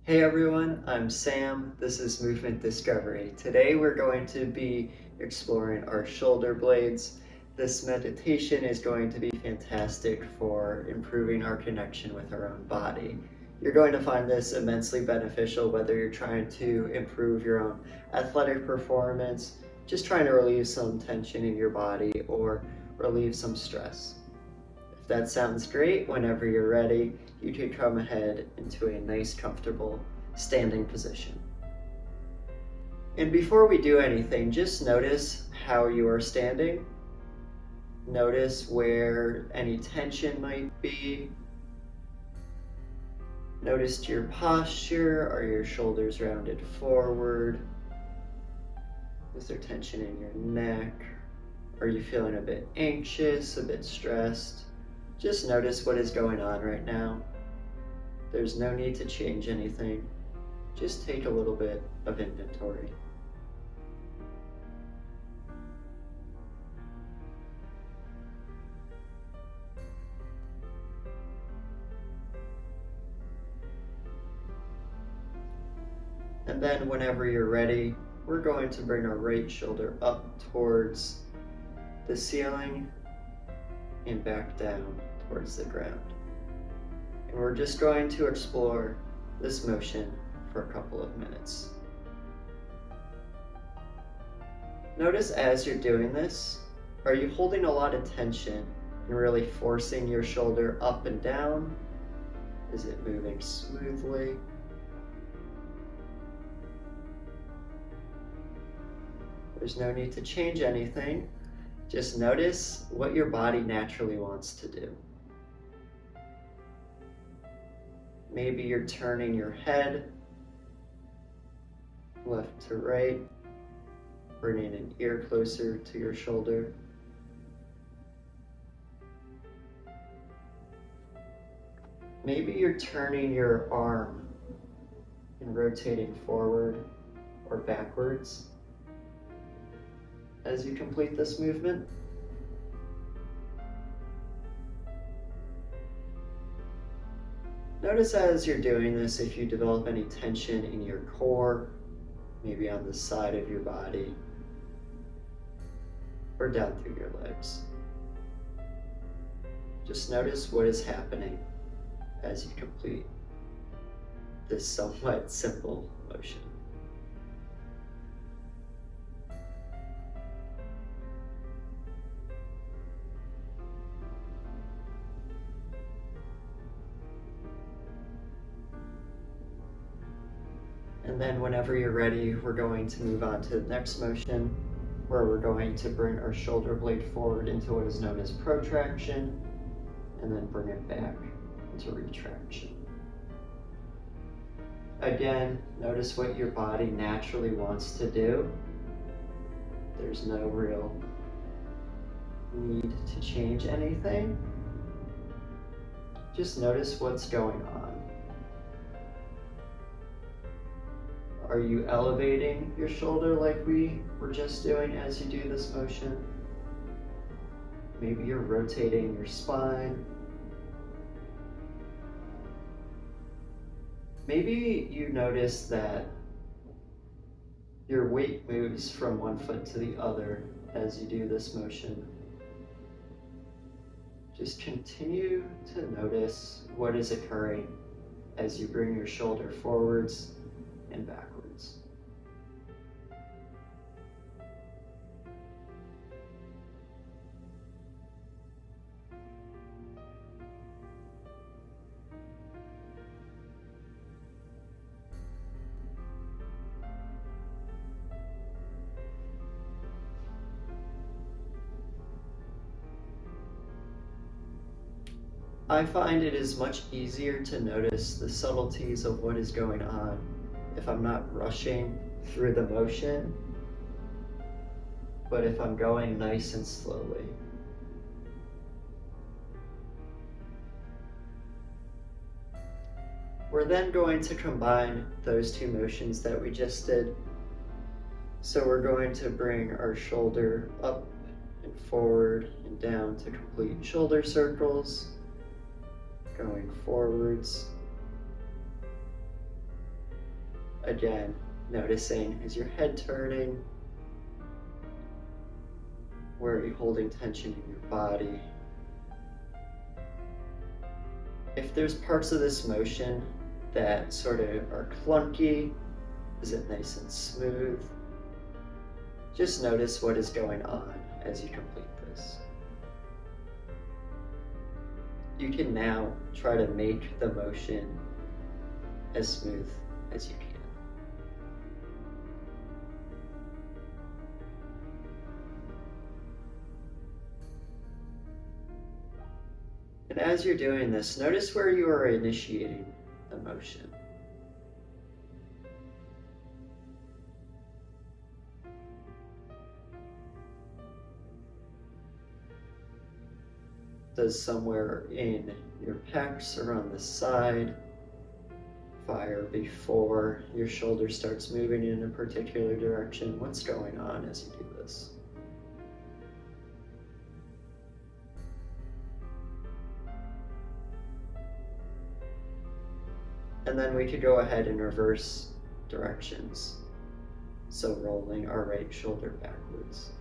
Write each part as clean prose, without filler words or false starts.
Hey everyone, I'm Sam. This is Movement Discovery. Today we're going to be exploring our shoulder blades. This meditation is going to be fantastic for improving our connection with our own body. You're going to find this immensely beneficial whether you're trying to improve your own athletic performance, just trying to relieve some tension in your body, or relieve some stress. If that sounds great, whenever you're ready, you can come ahead into a nice, comfortable standing position. And before we do anything, just notice how you are standing. Notice where any tension might be. Notice your posture. Are your shoulders rounded forward? Is there tension in your neck? Are you feeling a bit anxious, a bit stressed? Just notice what is going on right now. There's no need to change anything. Just take a little bit of inventory. And then whenever you're ready, we're going to bring our right shoulder up towards the ceiling and back down towards the ground. And we're just going to explore this motion for a couple of minutes. Notice as you're doing this, are you holding a lot of tension and really forcing your shoulder up and down? Is it moving smoothly? There's no need to change anything. Just notice what your body naturally wants to do. Maybe you're turning your head left to right, bringing an ear closer to your shoulder. Maybe you're turning your arm and rotating forward or backwards as you complete this movement. Notice as you're doing this if you develop any tension in your core, maybe on the side of your body or down through your legs. Just notice what is happening as you complete this somewhat simple motion. And then whenever you're ready, we're going to move on to the next motion, where we're going to bring our shoulder blade forward into what is known as protraction, and then bring it back into retraction. Again, notice what your body naturally wants to do. There's no real need to change anything. Just notice what's going on. Are you elevating your shoulder like we were just doing as you do this motion? Maybe you're rotating your spine. Maybe you notice that your weight moves from one foot to the other as you do this motion. Just continue to notice what is occurring as you bring your shoulder forwards and backwards. I find it is much easier to notice the subtleties of what is going on if I'm not rushing through the motion, but if I'm going nice and slowly. We're then going to combine those two motions that we just did. So we're going to bring our shoulder up and forward and down to complete shoulder circles, going forwards Again, noticing, is your head turning? Where are you holding tension in your body? If there's parts of this motion that sort of are clunky, is it nice and smooth? Just notice what is going on as you complete this. You can now try to make the motion as smooth as you can. And as you're doing this, notice where you are initiating the motion. Does somewhere in your pecs or on the side fire before your shoulder starts moving in a particular direction? What's going on as you do this? And then we could go ahead and reverse directions. So rolling our right shoulder backwards.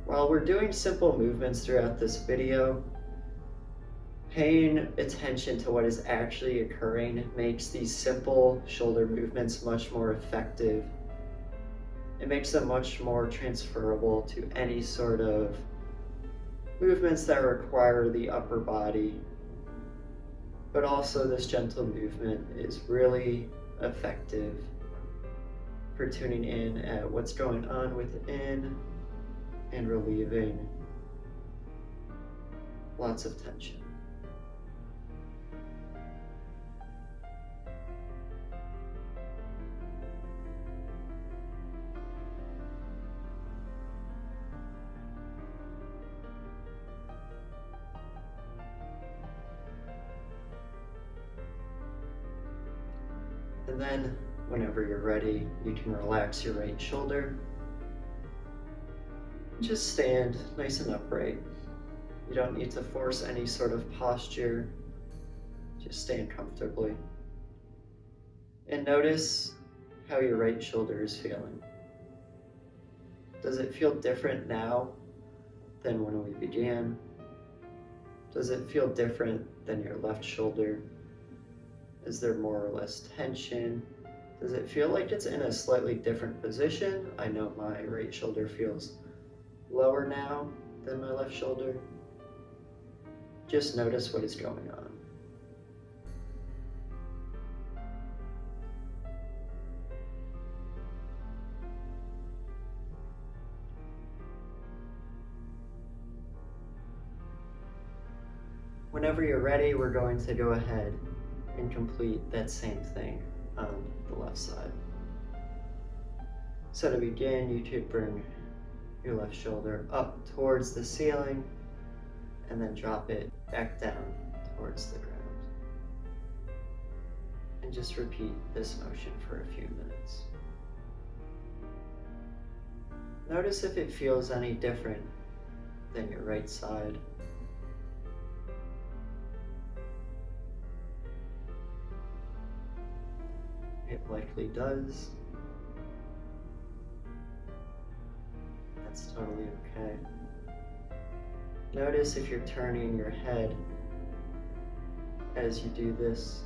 While we're doing simple movements throughout this video, paying attention to what is actually occurring makes these simple shoulder movements much more effective. It makes them much more transferable to any sort of movements that require the upper body. But also this gentle movement is really effective for tuning in at what's going on within and relieving lots of tension. And then, whenever you're ready, you can relax your right shoulder. Just stand nice and upright. You don't need to force any sort of posture. Just stand comfortably. And notice how your right shoulder is feeling. Does it feel different now than when we began? Does it feel different than your left shoulder? Is there more or less tension? Does it feel like it's in a slightly different position? I know my right shoulder feels lower now than my left shoulder. Just notice what is going on. Whenever you're ready, we're going to go ahead and complete that same thing on the left side. So to begin, you could bring your left shoulder up towards the ceiling and then drop it back down towards the ground. And just repeat this motion for a few minutes. Notice if it feels any different than your right side. It likely does. That's totally okay. Notice if you're turning your head as you do this,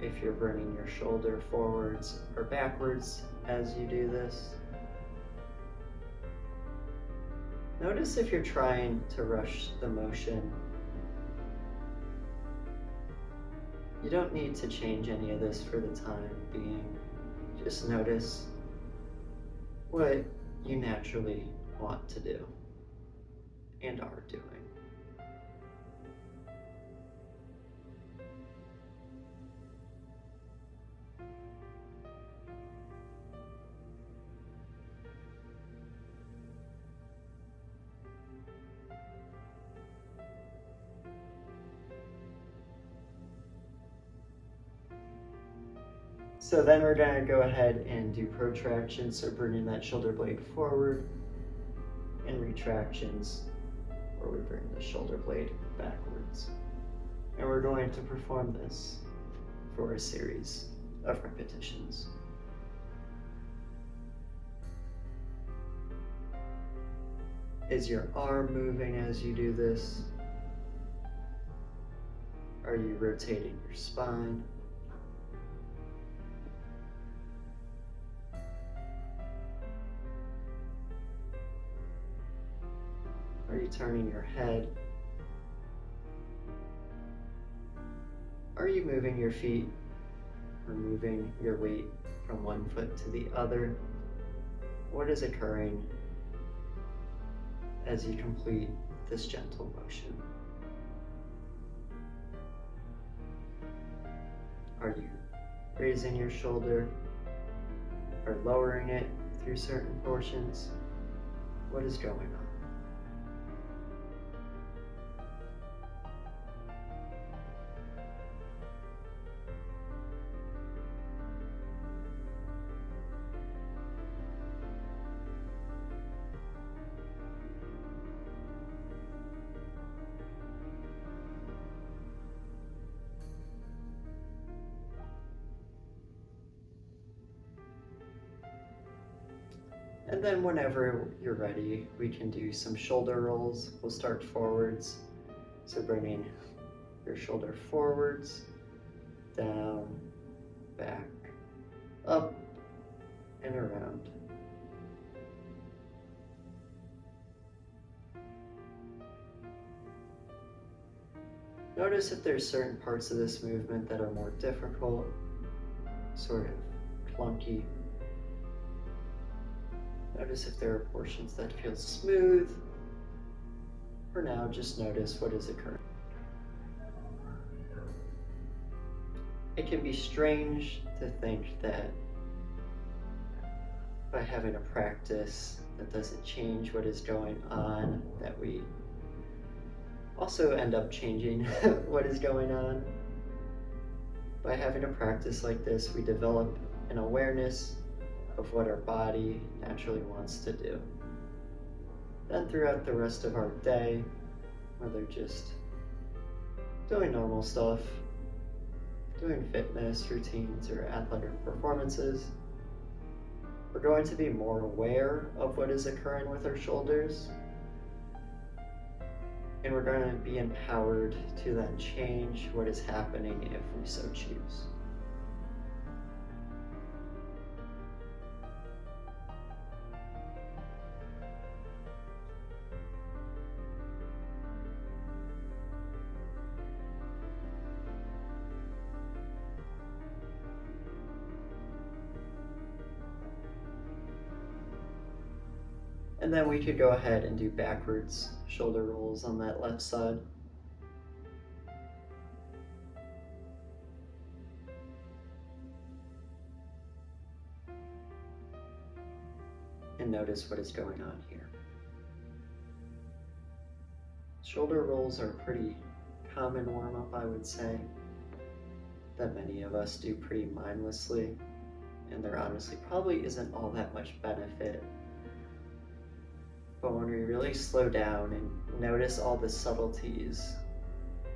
if you're bringing your shoulder forwards or backwards as you do this. Notice if you're trying to rush the motion. You don't need to change any of this for the time being. Just notice what you naturally want to do and are doing. So then we're going to go ahead and do protractions, so bringing that shoulder blade forward, and retractions, where we bring the shoulder blade backwards. And we're going to perform this for a series of repetitions. Is your arm moving as you do this? Are you rotating your spine? Are you turning your head? Are you moving your feet or moving your weight from one foot to the other? What is occurring as you complete this gentle motion? Are you raising your shoulder or lowering it through certain portions? What is going on? And then whenever you're ready, we can do some shoulder rolls. We'll start forwards. So bringing your shoulder forwards, down, back, up, and around. Notice if there's certain parts of this movement that are more difficult, sort of clunky. Notice if there are portions that feel smooth. For now, just notice what is occurring. It can be strange to think that by having a practice that doesn't change what is going on, that we also end up changing what is going on. By having a practice like this, we develop an awareness of what our body naturally wants to do. Then throughout the rest of our day, whether just doing normal stuff, doing fitness routines or athletic performances, we're going to be more aware of what is occurring with our shoulders, and we're going to be empowered to then change what is happening if we so choose. And then we could go ahead and do backwards shoulder rolls on that left side. And notice what is going on here. Shoulder rolls are a pretty common warm-up, I would say, that many of us do pretty mindlessly, and there honestly probably isn't all that much benefit. But when we really slow down and notice all the subtleties,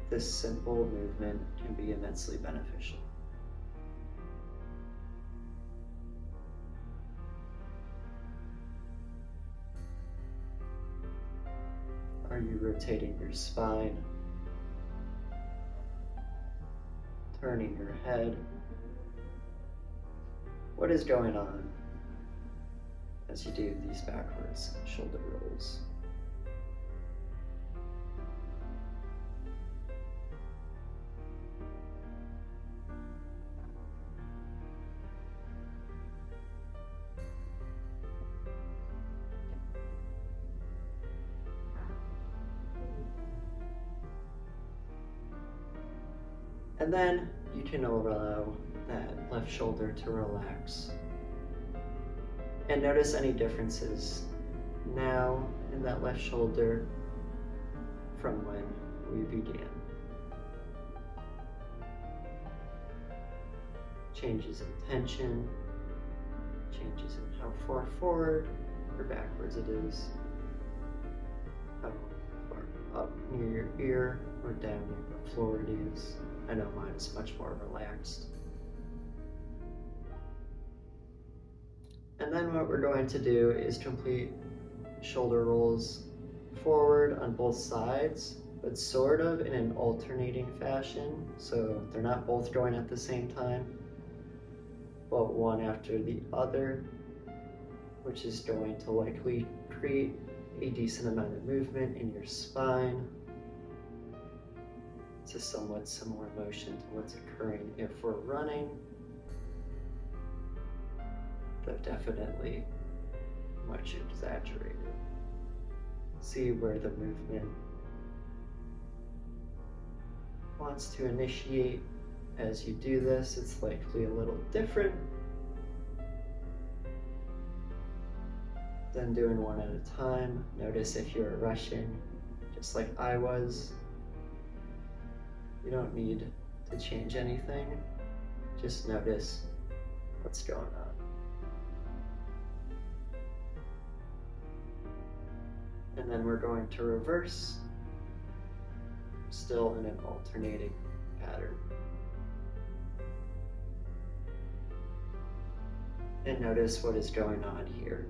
this simple movement can be immensely beneficial. Are you rotating your spine? Turning your head? What is going on as you do these backwards shoulder rolls? And then you can allow that left shoulder to relax. And notice any differences now in that left shoulder from when we began. Changes in tension, changes in how far forward or backwards it is, how far up, near your ear or down near the floor it is. I know mine is much more relaxed. And then what we're going to do is complete shoulder rolls forward on both sides, but sort of in an alternating fashion. So they're not both going at the same time, but one after the other, which is going to likely create a decent amount of movement in your spine. It's a somewhat similar motion to what's occurring if we're running, though definitely much exaggerated. See where the movement wants to initiate. As you do this, it's likely a little different than doing one at a time. Notice if you're rushing, just like I was, you don't need to change anything. Just notice what's going on. And then we're going to reverse, still in an alternating pattern. And notice what is going on here.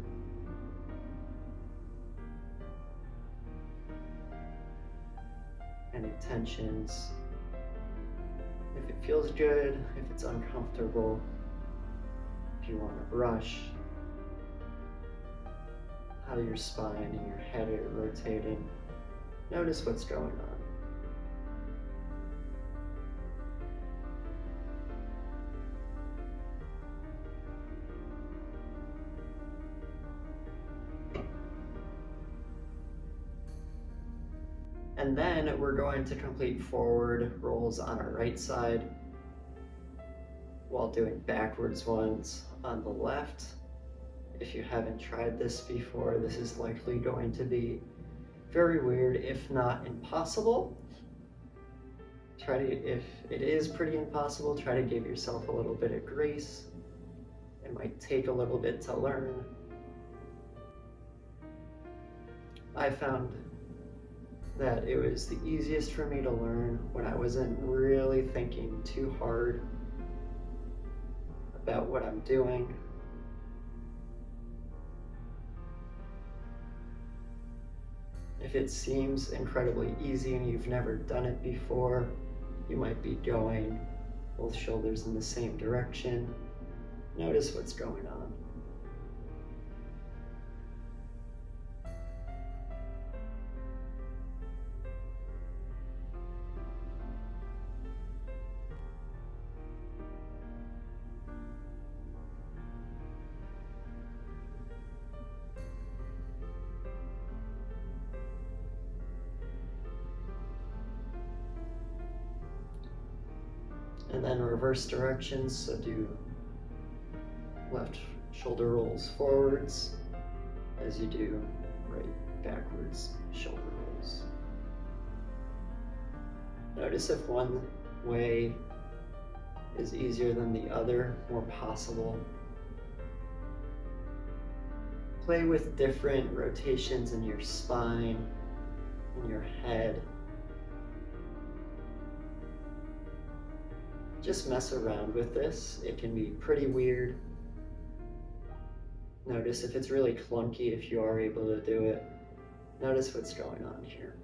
Any tensions, if it feels good, if it's uncomfortable, if you want to rush, how your spine and your head are rotating. Notice what's going on. And then we're going to complete forward rolls on our right side while doing backwards ones on the left. If you haven't tried this before, this is likely going to be very weird, if not impossible. If it is pretty impossible, try to give yourself a little bit of grace. It might take a little bit to learn. I found that it was the easiest for me to learn when I wasn't really thinking too hard about what I'm doing. If it seems incredibly easy and you've never done it before, you might be going both shoulders in the same direction. Notice what's going on. And then reverse directions, so do left shoulder rolls forwards as you do right backwards shoulder rolls. Notice if one way is easier than the other, more possible. Play with different rotations in your spine, in your head. Just mess around with this. It can be pretty weird. Notice if it's really clunky, if you are able to do it. Notice what's going on here.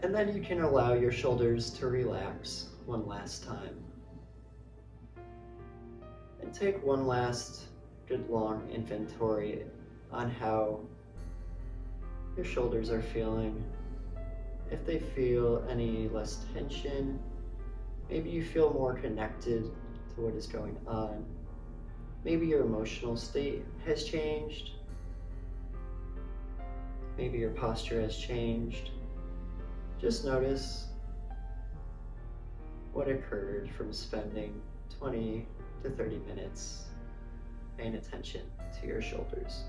And then you can allow your shoulders to relax one last time. And take one last good long inventory on how your shoulders are feeling. If they feel any less tension, maybe you feel more connected to what is going on. Maybe your emotional state has changed. Maybe your posture has changed. Just notice what occurred from spending 20 to 30 minutes paying attention to your shoulders.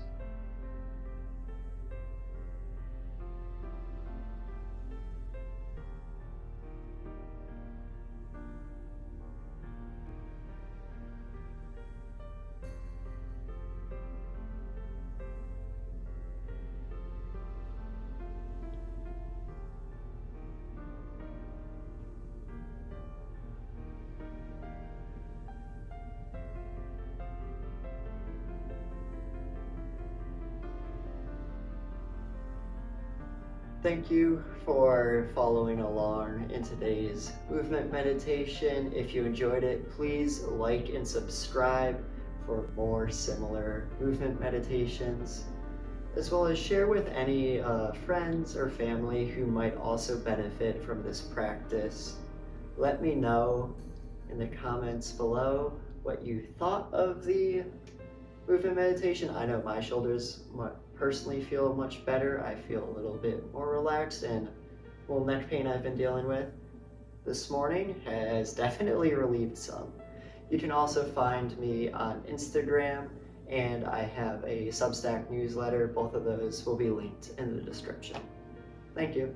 Thank you for following along in today's movement meditation. If you enjoyed it, please like and subscribe for more similar movement meditations, as well as share with any friends or family who might also benefit from this practice. Let me know in the comments below what you thought of the movement meditation. I know my shoulders personally feel much better. I feel a little bit more relaxed, and a little neck pain I've been dealing with this morning has definitely relieved some. You can also find me on Instagram, and I have a Substack newsletter. Both of those will be linked in the description. Thank you.